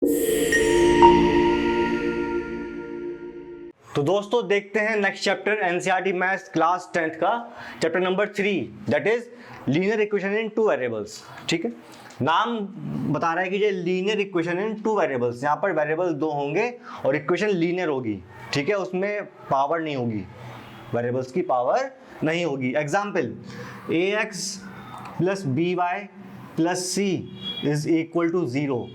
तो दोस्तों देखते हैं next chapter NCERT maths class 10th का chapter number 3 that is linear equation in two variables. ठीक है, नाम बता रहा है कि ये linear equation in two variables, यहाँ पर वेरिएबल दो होंगे और इक्वेशन लीनियर होगी। ठीक है, उसमें पावर नहीं होगी, वेरिएबल्स की पावर नहीं होगी। Example ax plus by plus c is equal to 0।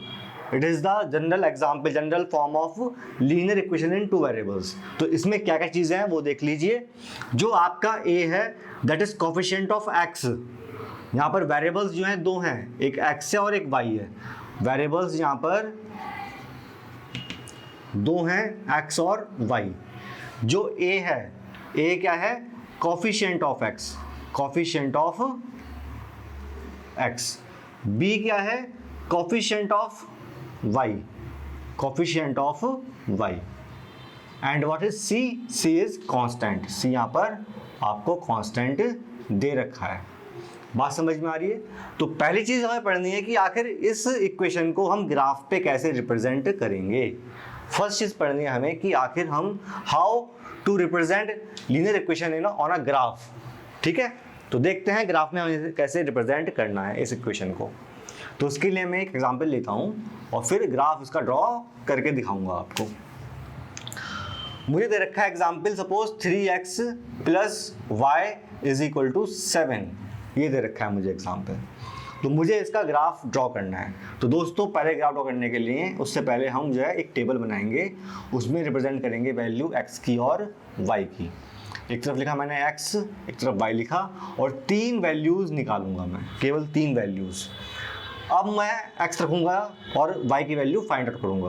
It is the general example, general form of linear equation in two variables. तो इसमें क्या क्या चीजें हैं वो देख लीजिए। जो आपका a है that is coefficient of x। यहाँ पर वेरिएबल्स जो हैं दो हैं, एक x है और एक y है। वेरिएबल्स यहाँ पर दो हैं, x और y। जो a है, a क्या है? Coefficient of x, coefficient of x। b क्या है? Coefficient of y, coefficient of y। And what is c? c is constant. c यहाँ पर आपको कांस्टेंट दे रखा है। बात समझ में आ रही है? तो पहली चीज हमें पढ़नी है कि आखिर इस इक्वेशन को हम ग्राफ पे कैसे रिप्रेजेंट करेंगे। फर्स्ट चीज पढ़नी है हमें कि आखिर हम how to represent linear equation in on a graph. ठीक है, तो देखते हैं ग्राफ में हमें कैसे रिप्रेजेंट करना है इस इक्वेशन को। तो उसके लिए मैं एक एग्जांपल लेता हूं और फिर ग्राफ इसका ड्रॉ करके दिखाऊंगा आपको। मुझे दे रखा है example, suppose 3x plus y is equal to 7। ये दे रखा है मुझे एग्जांपल, तो मुझे इसका ग्राफ ड्रॉ करना है। तो दोस्तों पहले ग्राफ ड्रॉ करने के लिए उससे पहले हम जो है एक टेबल बनाएंगे, उसमें रिप्रेजेंट करेंगे वैल्यू x की और y की। एक तरफ लिखा मैंने x, एक तरफ y लिखा और तीन वैल्यूज निकालूंगा मैं, केवल तीन वैल्यूज। अब मैं x रखूंगा और y की वैल्यू फाइंड आउट करूंगा।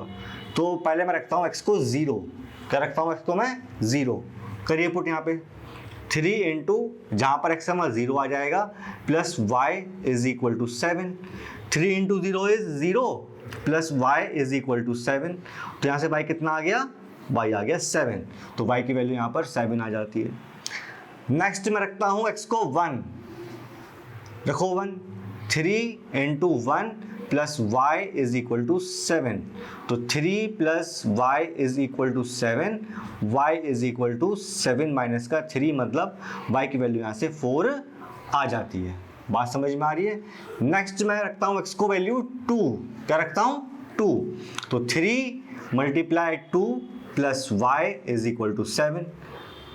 तो पहले मैं रखता हूँ x को 0। क्या रखता हूँ x को मैं? 0। करिए पुट यहाँ पे 3 इंटू जहाँ पर x हमारा 0 आ जाएगा plus y is equal to 7। 3 into 0 is 0 plus y is equal to 7। तो यहाँ से y कितना आ गया? y आ गया 7। तो y की वैल्यू यहाँ पर 7 आ जाती है। नेक्स्ट मैं रखता हूँ x को 1, रखो 1। 3 into 1 plus y is equal to 7। तो 3 plus y is equal to 7, y is equal to 7 minus का 3, मतलब y की वैल्यू यहाँ से 4 आ जाती है। बात समझ में आ रही है? नेक्स्ट मैं रखता हूँ x को वैल्यू 2। क्या रखता हूँ? 2। तो 3 multiply 2 plus y is equal to 7।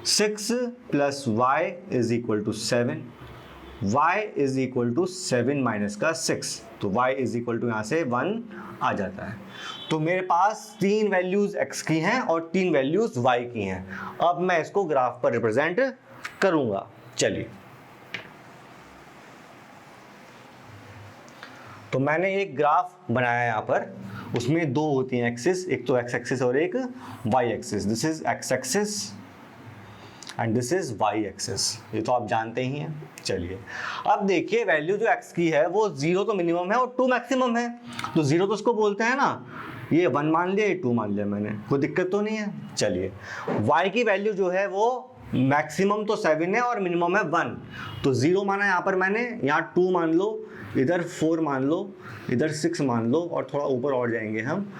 6 plus y is equal to 7, y is equal to 7 minus का 6। तो y इज इक्वल टू यहाँ से 1 आ जाता है। तो मेरे पास तीन वैल्यूज x की हैं और तीन वैल्यूज y की हैं। अब मैं इसको ग्राफ पर रिप्रेजेंट करूंगा। चलिए, तो मैंने एक ग्राफ बनाया यहाँ पर, उसमें दो होती हैं एक्सिस, एक तो x एक्सिस और एक y axis. This is x axis and this is y axis, ये तो आप जानते ही हैं। चलिए, अब देखिए वैल्यू जो x की है वो 0 तो मिनिमम है और 2 मैक्सिमम है। तो 0 तो उसको बोलते हैं ना, ये 1 मान लिया, ये 2 मान लिया मैंने, कोई दिक्कत तो नहीं है। चलिए, y की वैल्यू जो है वो मैक्सिमम तो 7 है और मिनिमम है 1। तो 0 माना यहाँ पर मैंने, यहाँ 2 मान लो, इधर 4 मान लो, इधर 6 मान लो और थोड़ा ऊपर और जाएंगे हम,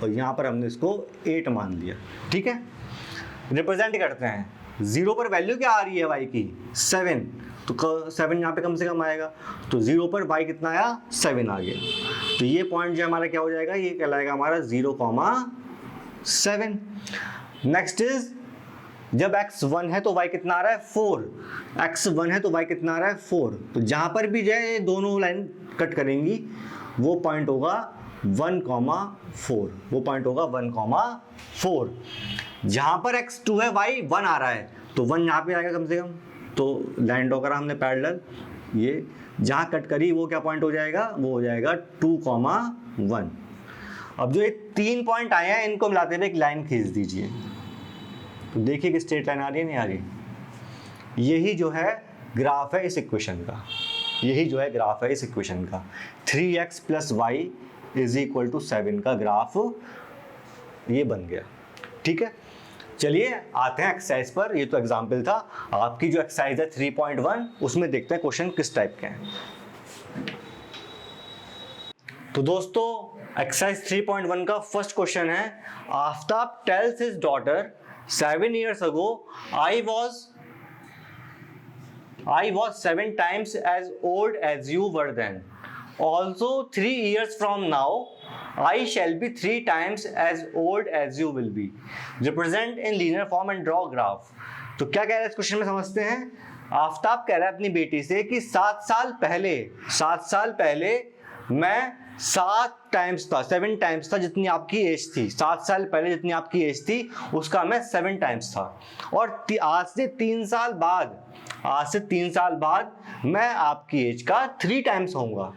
और यहाँ पर हमने इसको 8 मान लिया। ठीक है, रिप्रेजेंट करते हैं। 0 पर वैल्यू क्या आ रही है y की? 7। तो 7 यहाँ पे कम से कम आएगा। तो 0 पर y कितना आया? 7 आ गया। तो ये पॉइंट जो हमारा क्या हो जाएगा? ये कहलाएगा हमारा 0,7। नेक्स्ट इज जब x 1 है तो y कितना आ रहा है? 4। x 1 है तो y कितना आ रहा है? 4। तो जहाँ पर भी जाए ये दोनों लाइन कट करेंगी, वो पॉइंट होगा 1,4। वो पॉइंट होगा 1,4। जहां पर x2 है y 1 आ रहा है, तो 1 यहाँ पे आएगा कम से कम। तो लाइन ड्रॉ करा हमने पैरेलल, ये जहां कट करी वो क्या पॉइंट हो जाएगा? वो हो जाएगा 2,1। अब जो ये 3 पॉइंट आए हैं इनको मिलाते हुए एक लाइन खींच दीजिए। तो देखिए कि स्ट्रेट लाइन आ रही है, नहीं आ रही? यही जो है ग्राफ है इस इक्वेशन का, यही जो है ग्राफ है इस इक्वेशन का। 3x plus y is equal to 7 का ग्राफ ये बन गया। ठीक है, चलिए आते हैं एक्सरसाइज पर। ये तो एग्जाम्पल था, आपकी जो एक्सरसाइज है 3.1 उसमें देखते हैं क्वेश्चन किस टाइप के हैं। तो दोस्तों एक्सरसाइज 3.1 का फर्स्ट क्वेश्चन है, Aftab tales his daughter 7 years ago I was 7 times as old as you were then. Also 3 years from now I shall be 3 times as old as you will be. Represent in linear form and draw graph. तो क्या कह रहा है इस question में समझते हैं। आफ्ताब कह रहा है अपनी बेटी से कि 7 साल पहले मैं 7 टाइम्स था जितनी आपकी एज थी। 7 साल पहले जितनी आपकी एज थी उसका मैं 7 टाइम्स था। और आज से 3 साल बाद मैं आपकी एज का 3 टाइम्स होऊंगा।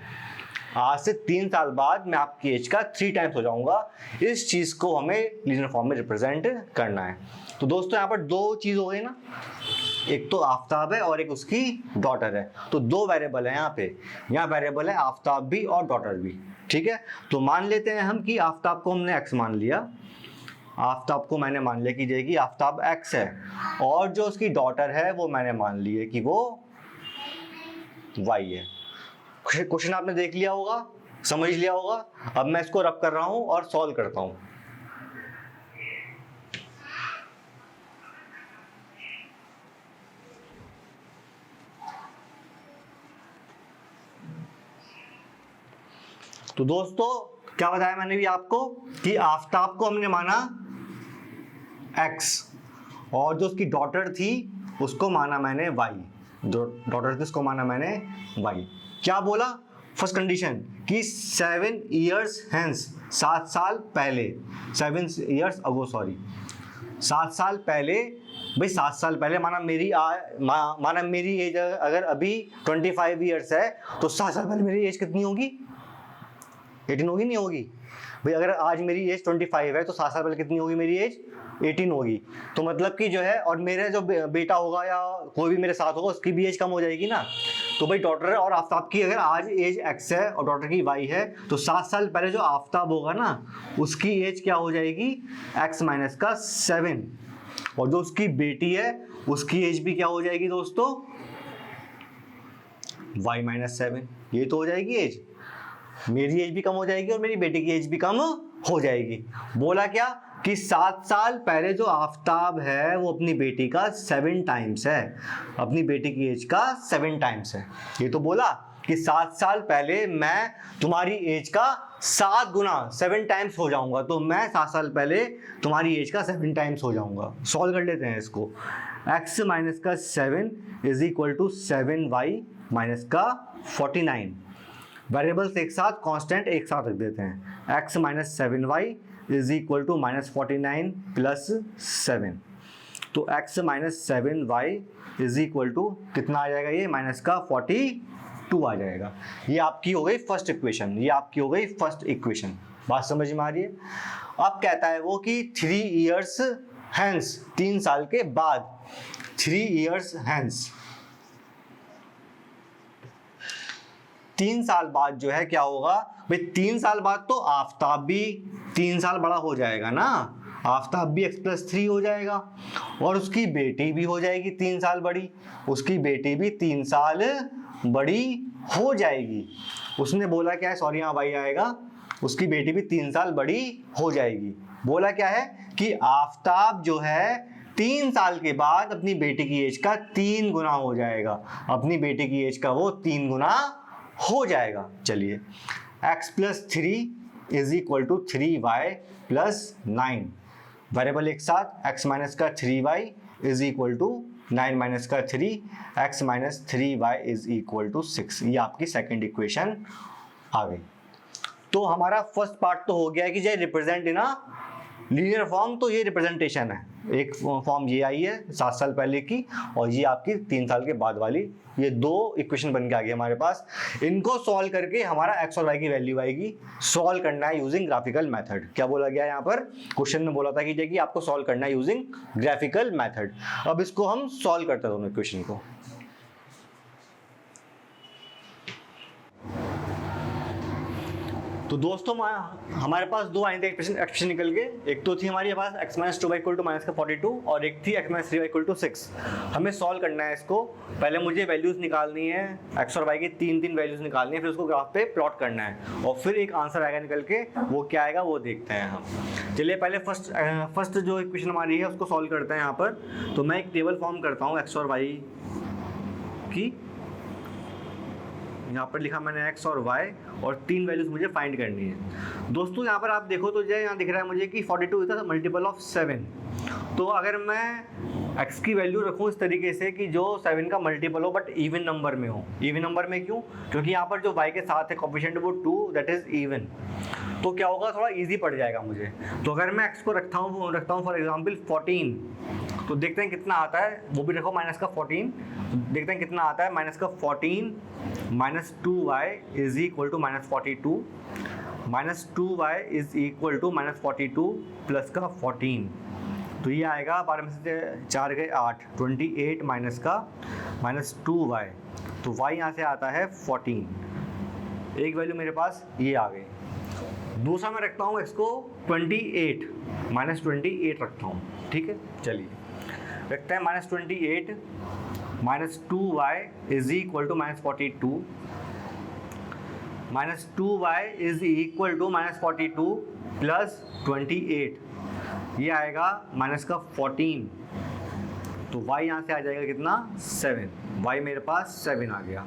आज से 3 साल बाद मैं आपकी एज का 3 टाइम्स हो जाऊंगा। इस चीज को हमें लीनियर फॉर्म में रिप्रेजेंट करना है। तो दोस्तों यहाँ पर 2 चीज हो गई ना, एक तो आफ्ताब है और एक उसकी डॉटर है। तो 2 वेरिएबल है यहाँ पे। यहाँ वेरिएबल है आफ्ताब भी और डॉटर भी, ठीक है। तो मान लेते हैं हम कि आफ्ताब को हमने x मान लिया, आफ्ताब को मैंने मान लिया कि आफ्ताब x है, और जो उसकी डॉटर है वो मैंने मान ली है कि वो y है। क्वेश्चन आपने देख लिया होगा, समझ लिया होगा। अब मैं इसको रब कर रहा हूं और सॉल्व करता हूं। तो दोस्तों क्या बताया मैंने भी आपको कि आफ्ताब को हमने माना x और जो उसकी डॉटर थी उसको माना मैंने y। जो डॉटर थी उसको माना मैंने y। क्या बोला फर्स्ट कंडीशन कि 7 years hence, 7 साल पहले, 7 years ago सॉरी, 7 साल पहले। भाई 7 साल पहले माना मेरी एज अगर अभी 25 years है तो 7 साल पहले मेरी एज कितनी होगी? 18 होगी, नहीं होगी? भाई अगर आज मेरी एज 25 है तो 7 साल पहले कितनी होगी मेरी एज? 18 होगी। तो मतलब कि जो है, और मेरे जो बेटा होगा या कोई भी मेरे साथ होगा उसकी भी एज कम हो जाएगी ना। तो भाई डॉटर और आफ्ताब की अगर आज एज x है और डॉटर की y है तो 7 साल पहले जो आफ्ताब होगा ना उसकी एज क्या हो जाएगी? x माइनस का 7। और जो उसकी बेटी है उसकी एज भी क्या हो जाएगी दोस्तों? y minus 7। ये तो हो जाएगी एज, मेरी एज भी कम हो जाएगी और मेरी बेटी की एज भी कम हो जाएगी। बोला क्या कि 7 साल पहले जो आफ्ताब है वो अपनी बेटी का 7 टाइम्स है, अपनी बेटी की एज का 7 टाइम्स है। ये तो बोला कि 7 साल पहले मैं तुम्हारी एज का 7 गुना 7 टाइम्स हो जाऊंगा। तो मैं 7 साल पहले तुम्हारी एज का 7 टाइम्स हो जाऊंगा। सॉल्व कर लेते हैं इसको। x माइनस का 7 is equal to 7y minus का 49। वेरिएबल्स एक साथ, कांस्टेंट एक साथ रख देते हैं। x minus 7y is equal to minus 49 plus 7। तो x minus 7y is equal to कितना आ जाएगा? ये माइनस का 42 आ जाएगा। ये आपकी हो गई फर्स्ट इक्वेशन। बात समझ में आ रही है? अब कहता है वो कि 3 years hence, 3 साल के बाद, 3 years hence, 3 साल बाद जो है क्या होगा? भाई 3 साल बाद तो आफ्ताब भी 3 साल बड़ा हो जाएगा ना, आफ्ताब भी x+3 हो जाएगा और उसकी बेटी भी हो जाएगी 3 साल बड़ी, उसकी बेटी भी 3 साल बड़ी हो जाएगी। उसने बोला क्या है? सॉरी यहाँ भाई आएगा, उसकी बेटी भी 3 साल बड़ी हो जाएगी। बोला क्या है कि आफ्ताब जो है 3 साल के बाद अपनी बेटी की एज का 3 गुना हो जाएगा, अपनी बेटी की एज का वो 3 गुना हो जाएगा। चलिए x+3 is equal to 3y plus 9। Variable एक साथ, x माइनस का 3y is equal to 9 minus का 3, x minus 3y is equal to 6। ये आपकी सेकेंड इक्वेशन आ गई। तो हमारा फर्स्ट पार्ट तो हो गया कि जो रिप्रेजेंट इन लीनियर फॉर्म, तो ये रिप्रेजेंटेशन है। एक फॉर्म ये आई है 7 साल पहले की, और ये आपकी 3 साल के बाद वाली। ये 2 इक्वेशन बन के आ गई हमारे पास। इनको सॉल्व करके हमारा x और y की वैल्यू आएगी। सॉल्व करना है यूजिंग ग्राफिकल मेथड। क्या बोला गया यहाँ पर? क्वेश्चन में बोला था कि आपको सॉल्व करना है यूजिंग ग्राफिकल मेथड। अब इसको हम सॉल्व करते हैं दोनों इक्वेशन को। तो दोस्तों हमारे पास दो आए थे एक्सप्रेशन निकल के, एक तो थी हमारे पास x minus 2y equal to minus का 42 और एक थी x minus 3y equal to 6। हमें सॉल्व करना है इसको। पहले मुझे वैल्यूज निकालनी है, x और y की तीन वैल्यूज निकालनी है, फिर उसको ग्राफ पे प्लॉट करना है और फिर एक आंसर आएगा निकल के। वो क्या आएगा वो देखते हैं हम। चलिए पहले फर्स्ट जो इक्वेशन हमारी है उसको सॉल्व करते हैं यहाँ पर। तो मैं एक टेबल फॉर्म करता हूँ x और y की। यहाँ पर लिखा मैंने x और y और तीन वैल्यूज मुझे फाइंड करनी है। दोस्तों यहाँ पर आप देखो तो जो यहाँ दिख रहा है मुझे कि 42 इज द मल्टीपल ऑफ 7। तो अगर मैं x की वैल्यू रखूँ इस तरीके से कि जो 7 का मल्टीपल हो बट इवन नंबर में हो। इवन नंबर में क्यों? क्योंकि यहाँ पर जो y के साथ है कोफिशिएंट वो 2, दैट इज इवन। तो क्या होगा, थोड़ा इजी पड़ जाएगा मुझे। तो अगर मैं x को रखता हूँ फॉर एग्जाम्पल 14, तो देखते हैं कितना आता है। वो भी रखो माइनस का 14, देखते हैं कितना आता है। माइनस का 14 minus 2y is equal to minus 42, minus 2y is equal to minus 42 plus का 14। तो ये आएगा 12 में से 4 गए 8, 28 माइनस का माइनस 2y। तो y यहाँ से आता है 14। एक वैल्यू मेरे पास ये आ गई। दूसरा मैं रखता हूँ x को 28 माइनस 28 रखता हूँ। ठीक है, चलिए रखते हैं minus 28 minus 2y is equal to minus 42, minus 2y is equal to minus 42 plus 28। ये आएगा माइनस का 14। तो y यहाँ से आ जाएगा कितना, 7। y मेरे पास 7 आ गया।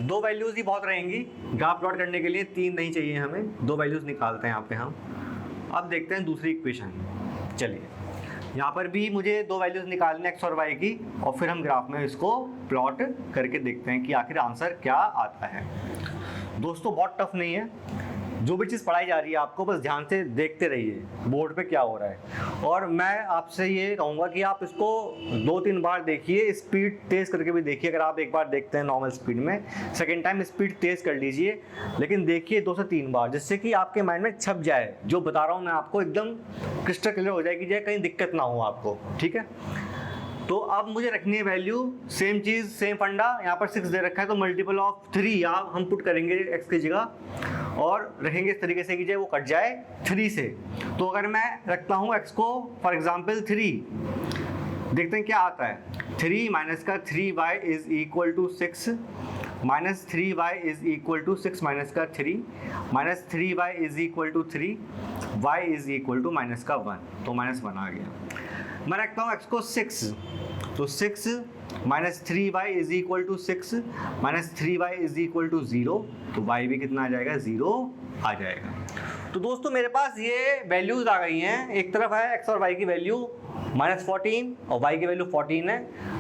दो वैल्यूज ही बहुत रहेंगी ग्राफ प्लॉट करने के लिए, तीन नहीं चाहिए हमें। दो वैल्यूज निकालते हैं यहाँ पे हम। अब देखते हैं दूसरी इक्वेशन। चलिए यहाँ पर भी मुझे दो वैल्यूज निकालने x और y की, और फिर हम ग्राफ में इसको प्लॉट करके देखते हैं कि आखिर आंसर क्या आता है। दोस्तों बहुत टफ नहीं है, जो भी चीज़ पढ़ाई जा रही है आपको बस ध्यान से देखते रहिए बोर्ड पे क्या हो रहा है। और मैं आपसे ये कहूँगा कि आप इसको 2-3 बार देखिए, स्पीड तेज़ करके भी देखिए। अगर आप एक बार देखते हैं नॉर्मल स्पीड में, सेकेंड टाइम स्पीड तेज़ कर लीजिए, लेकिन देखिए 2 से 3 बार, जिससे कि आपके माइंड में छप जाए जो बता रहा हूँ मैं आपको, एकदम क्रिस्टल क्लियर हो जाएगी, कहीं दिक्कत ना हो आपको। ठीक है, तो अब मुझे रखनी है वैल्यू, सेम चीज़ सेम फंडा। यहाँ पर 6 दे रखा है तो मल्टीपल ऑफ 3 आप हम पुट करेंगे x की जगह और रखेंगे इस तरीके से कि वो कट जाए 3 से। तो अगर मैं रखता हूँ x को फॉर एग्जांपल 3, देखते हैं क्या आता है। 3 माइनस का 3y is equal to 6, minus 3y is equal to 6 minus का 3, minus 3y is equal to 3, y is equal to minus का 1। तो माइनस 1 आ गया। मैं रखता हूँ x को 6, तो 6 minus 3y is equal to 6 minus 3y is equal to 0। तो y भी कितना आ जाएगा, 0 आ जाएगा। तो दोस्तों मेरे पास ये वैल्यूज आ गई हैं। एक तरफ है x और y की वैल्यू माइनस 14 और y की वैल्यू 14 है।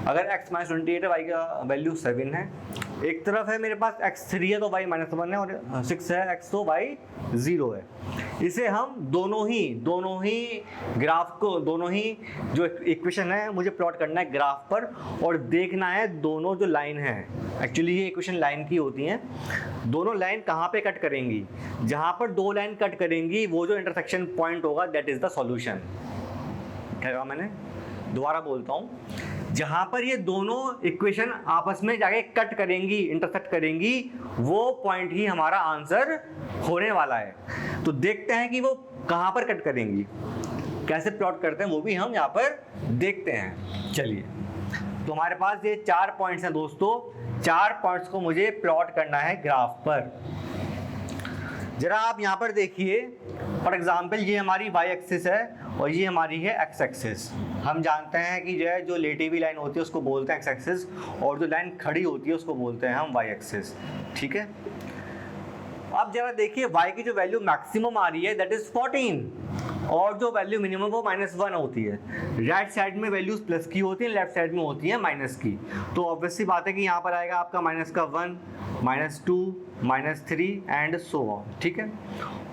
अगर x माइनस 28 है, y का वैल्यू 7 है। एक तरफ है मेरे पास x3 है तो y माइनस 1 है, और 6 है x तो y 0 है। इसे हम दोनों ही ग्राफ को, दोनों ही जो इक्वेशन है मुझे प्लॉट करना है ग्राफ पर, और देखना है दोनों जो लाइन है, एक्चुअली ये इक्वेशन लाइन की होती हैं, दोनों लाइन कहाँ पे कट करेंगी। जहाँ पर दो लाइन कट करेंगी वो जो इंटरसेक्शन पॉइंट होगा दैट इज द सॉल्यूशन। क्या कहा मैंने, दोबारा बोलता हूँ, जहाँ पर ये दोनों इक्वेशन आपस में जाके कट करेंगी, इंटरसेक्ट करेंगी, वो पॉइंट ही हमारा आंसर होने वाला है। तो देखते हैं कि वो कहाँ पर कट करेंगी, कैसे प्लॉट करते हैं वो भी हम यहाँ पर देखते हैं। चलिए, तो हमारे पास ये 4 पॉइंट्स हैं दोस्तों। 4 पॉइंट्स को मुझे प्लॉट करना है ग्राफ पर। जरा आप यहाँ पर देखिए, फॉर एग्जाम्पल ये हमारी y एक्सिस है और ये हमारी है x एक्सिस। हम जानते हैं कि जो लेटी हुई लाइन होती है उसको बोलते हैं x एक्सिस, और जो लाइन खड़ी होती है उसको बोलते हैं हम y एक्सिस। ठीक है, अब जरा देखिए y की जो वैल्यू मैक्सिमम आ रही है दैट इज 14, और जो वैल्यू मिनिमम वो -1 होती है। राइट साइड में वैल्यूज प्लस की होती हैं, लेफ्ट साइड में होती है माइनस की। तो ऑब्वियसली बात है कि यहाँ पर आएगा आपका -1, -2, -3 एंड सो ऑन। ठीक है,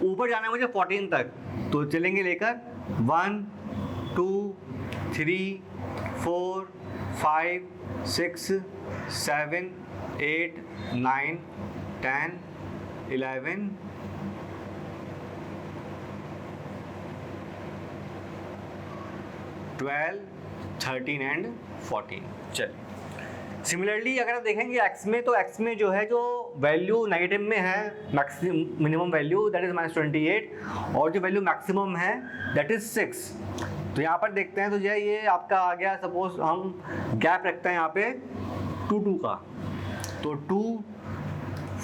ऊपर जाना है मुझे 14 तक, तो चलेंगे लेकर 1, 2, 3, 4, 5, 6, 7, 8, 9, 10, 11, 12, 13 एंड 14। चलिए सिमिलरली अगर आप देखेंगे x में, तो x में जो है जो वैल्यू नेगेटिव में है maximum minimum value that is -28 और जो वैल्यू मैक्सिमम है दैट इज 6। तो यहाँ पर देखते हैं तो जो है ये आपका आ गया, सपोज हम गैप रखते हैं यहाँ पे 2 2 का, तो 2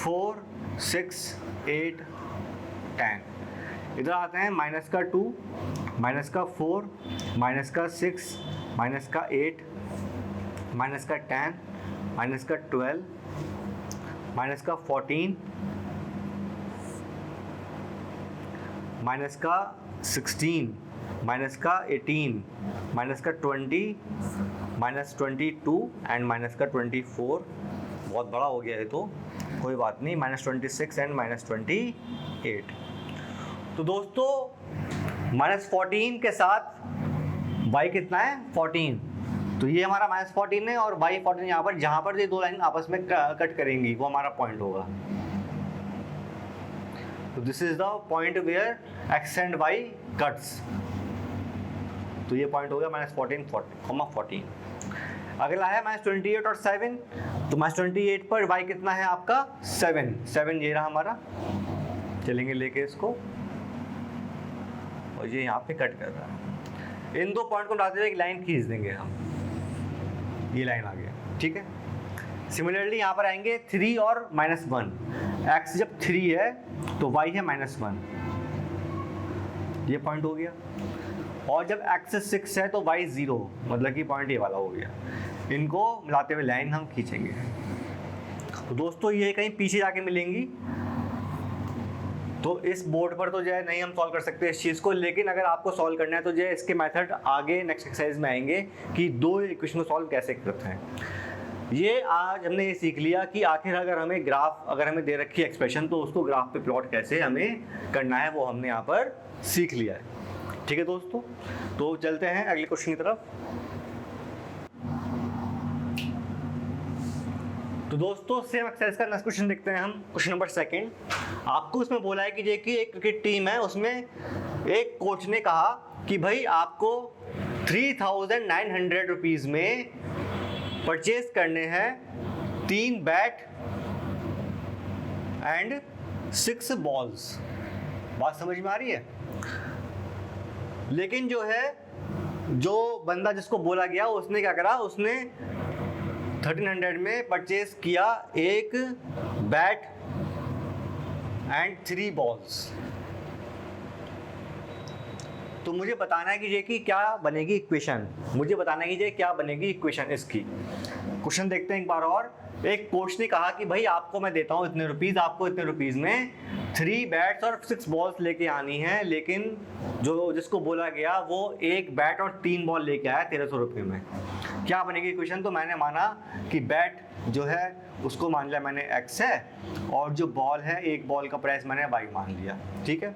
4 6 8 10। इधर आते हैं माइनस का 2 माइनस का 4 माइनस का 6 माइनस का 8 माइनस का 10 माइनस का 12 माइनस का 14 माइनस का 16 माइनस का 18 माइनस का 20 माइनस 22 एंड माइनस का 24। बहुत बड़ा हो गया है तो कोई बात नहीं, -26 एंड -28। तो दोस्तों -14 के साथ y कितना है 14, तो ये हमारा -14 है और y 14 यहाँ पर, जहाँ पर ये दो लाइन आपस में कट करेंगी वो हमारा पॉइंट होगा। तो this is the point where x and y cuts. तो ये पॉइंट हो गया -14 14। अगला है -28 और 7। तो -28 पर y कितना है आपका 7 ये रहा हमारा, चलेंगे लेके इसको और ये यहाँ पे कट कर रहा है। इन दो पॉइंट को मिलाते हुए एक लाइन खींच देंगे हम, ये लाइन आ गया, ठीक है। सिमिलरली यहाँ पर आएंगे 3 और -1। x जब 3 है तो y है -1, ये पॉइंट हो गया। और जब x 6 है तो y 0, मतलब कि पॉइंट ये वाला हो गया। इनको मिलाते हुए लाइन हम खींचेंगे। तो दोस्तों ये कहीं पीछे जाके मिलेंगी, तो इस बोर्ड पर तो जो है नहीं हम सॉल्व कर सकते इस चीज़ को, लेकिन अगर आपको सॉल्व करना है तो जो है इसके मेथड आगे नेक्स्ट एक्सरसाइज में आएंगे कि दो इक्वेशन को सॉल्व कैसे करते हैं। ये आज हमने ये सीख लिया कि आखिर अगर हमें ग्राफ, अगर हमें दे रखी है एक्सप्रेशन, तो उसको ग्राफ पे प्लॉट कैसे हमें करना है वो हमने यहाँ पर सीख लिया है। ठीक है दोस्तों, तो चलते हैं अगले क्वेश्चन की तरफ। तो दोस्तों सेम एक्सरसाइज का नेक्स्ट क्वेश्चन देखते हैं हम, क्वेश्चन नंबर 2। आपको इसमें बोला है कि देखिए एक क्रिकेट टीम है, उसमें एक कोच ने कहा कि भाई आपको 3900 रुपीज़ में परचेज करने हैं 3 बैट एंड 6 बॉल्स। बात समझ में आ रही है? लेकिन जो है जो बंदा जिसको बोला गया उसने क्या करा, उसने 1300 में परचेज किया एक बैट एंड 3 बॉल्स। तो मुझे बताना है कि ये कि क्या बनेगी इक्वेशन, मुझे बताना है कि ये क्या बनेगी इक्वेशन इसकी। क्वेश्चन देखते हैं एक बार और। एक कोच ने कहा कि भाई आपको मैं देता हूँ इतने रुपीज़, आपको इतने रुपीज़ में 3 बैट्स और 6 बॉल्स लेके आनी है, लेकिन जो जिसको बोला गया वो एक बैट और 3 बॉल लेके आया 1300 रुपये में। क्या बनेगी इक्वेशन? तो मैंने माना कि बैट जो है उसको मान लिया मैंने x है, और जो बॉल है एक बॉल का प्राइस मैंने y मान लिया, ठीक है।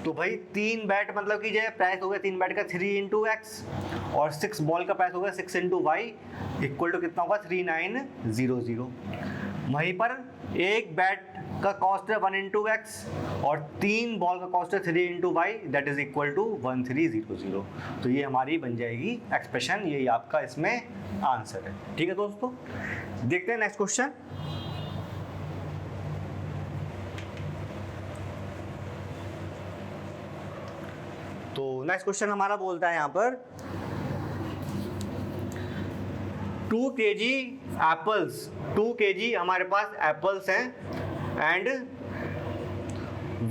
तो भाई 3 बैट मतलब कि जो प्राइस हो गया 3 बैट का 3 × x और 6 बॉल का प्राइस हो गया 6 × y इक्वल टू कितना होगा 3900। वहीं पर एक बैट का कॉस्ट है 1 × x और 3 बॉल का कॉस्ट है 3 × y that is equal to 1300। तो ये हमारी बन जाएगी एक्सप्रेशन, यही आपका इसमें आंसर है। ठीक है दोस्तों, देखते हैं नेक्स्ट क्वेश्चन। तो नेक्स्ट क्वेश्चन हमारा बोलता है यहाँ पर 2 kg एप्पल्स, 2 kg हमारे पास एप्पल्स हैं एंड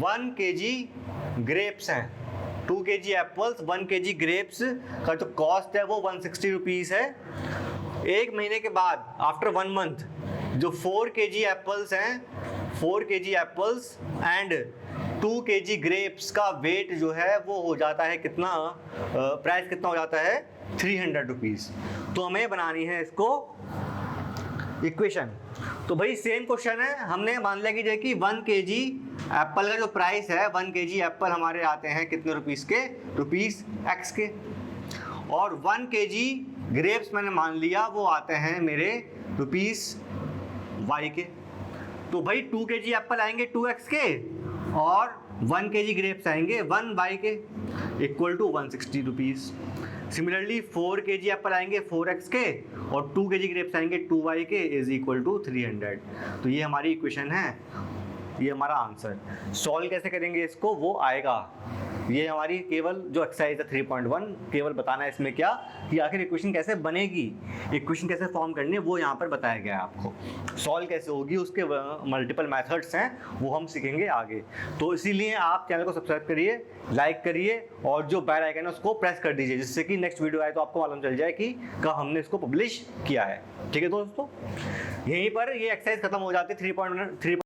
1 kg ग्रेप्स हैं। 2 kg एप्पल्स 1 kg ग्रेप्स का जो कॉस्ट है वो 160 रुपीज़ है। एक महीने के बाद आफ्टर 1 मंथ जो 4 kg एप्पल्स हैं, 4 kg apples and 2 kg grapes का वेट जो है वो हो जाता है कितना, प्राइस कितना हो जाता है 300 रुपीज़। तो हमें बनानी है इसको इक्वेशन। तो भाई सेम क्वेश्चन है, हमने मान लिया कि जो कि 1 kg एप्पल का जो प्राइस है, 1 kg एप्पल हमारे आते हैं कितने रुपीज़ के, रुपीज़ x के, और 1 kg ग्रेप्स मैंने मान लिया वो आते हैं मेरे रुपीज़ y के। तो भाई 2 kg एप्पल आएंगे 2x के और 1 kg ग्रेप्स आएंगे 1 y के, equal to 160 rupees. Similarly 4 kg apple आएंगे 4x के और 2 kg ग्रेप्स आएंगे 2y के इज इक्वल टू 300। तो ये हमारी इक्वेशन है, ये हमारा आंसर। सॉल्व कैसे करेंगे इसको वो आएगा। ये हमारी केवल जो एक्सरसाइज है 3.1 केवल बताना है इसमें क्या कि आखिर इक्वेशन कैसे बनेगी, इक्वेशन कैसे फॉर्म करनी है वो यहाँ पर बताया गया है आपको। सॉल्व कैसे होगी उसके मल्टीपल मेथड्स हैं वो हम सीखेंगे आगे। तो इसीलिए आप चैनल को सब्सक्राइब करिए, लाइक करिए और जो बेल आइकन है उसको प्रेस कर दीजिए, जिससे कि नेक्स्ट वीडियो आए तो आपको मालूम चल जाए कि कब हमने इसको पब्लिश किया है। ठीक है दोस्तों, यहीं पर ये एक्सरसाइज खत्म हो जाती है 3.1